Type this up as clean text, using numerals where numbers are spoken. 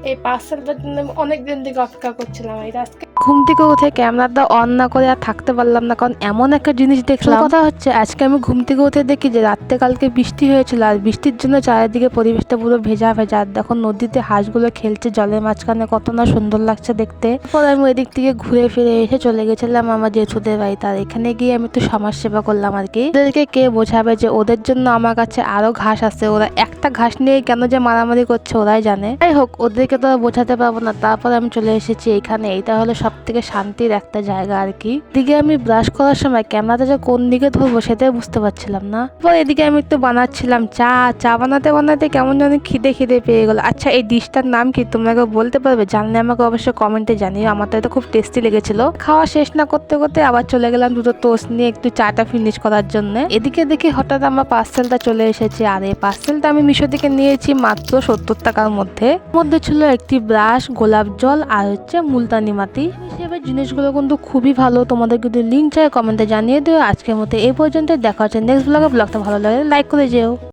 এই পার্সেলটার জন্য আমি অনেকদিন থেকে অপেক্ষা করছিলাম। এটা আজকে ঘুম থেকে উঠে ক্যামেরাটা অন না করে আর থাকতে পারলাম না, কারণ এমন একটা জিনিস দেখলাম। কথা হচ্ছে আজকে আমি ঘুম থেকে উঠে দেখি যে রাত্রে কালকে বৃষ্টি হয়েছিল, আর বৃষ্টির জন্য চারিদিকে পরিবেশটা পুরো ভেজা ভেজা। আর দেখো নদীতে হাঁসগুলো খেলছে জলের মাঝখানে, কত না সুন্দর লাগছে দেখতে। পর আমি এদিক থেকে ঘুরে ফিরে এসে চলে গেছিলাম আমার জেঠুদের বাড়িতে। আর এখানে গিয়ে আমি একটু সমাজ সেবা করলাম আর কি। ওদেরকে কে বোঝাবে যে ওদের জন্য আমার কাছে আরো ঘাস আছে, ওরা একটা ঘাস নিয়ে কেন যে মারামারি করছে ওরাই জানে। যাই হোক, ওদেরকে তো আর বোঝাতে পারবো না। তারপর আমি চলে এসেছি এখানে। এটা হলো সব থেকে শান্তির একটা জায়গা আর কি। দিকে আমি ব্রাশ করার সময় ক্যামেরাটা যে কোন দিকে ধরবো সেটাই বুঝতে পারছিলাম না। পর এদিকে আমি একটু বানাচ্ছিলাম চা। চা বানাতে বানাতে কেমন যেন খিদে খিদে পেয়ে গেল। আচ্ছা, এই ডিশটার নাম কি তোমরা কেউ বলতে পারবে? জানলে আমাকে অবশ্যই কমেন্টে জানিও। আমার তো এটা খুব টেস্টি লেগেছিল। খাওয়া শেষ না করতে করতে আবার চলে গেলাম দুটো টোস্ট নিয়ে একটু চাটা ফিনিশ করার জন্য। এদিকে দেখি হঠাৎ আমার পার্সেলটা চলে এসেছে। আর এই পার্সেলটা আমি মিশো থেকে নিয়েছি মাত্র 70 টাকার মধ্যে। মধ্যে ছিল একটি ব্রাশ, গোলাপ জল আর হচ্ছে মুলতানি মাটি। হিসেবে জিনিসগুলো কিন্তু খুবই ভালো। তোমাদের যদি লিঙ্ক চাই কমেন্টে জানিয়ে দিও। আজকের মতো এই পর্যন্ত, দেখা হচ্ছে নেক্সট ব্লগে। ব্লগটা ভালো লাগে লাইক করে যেও।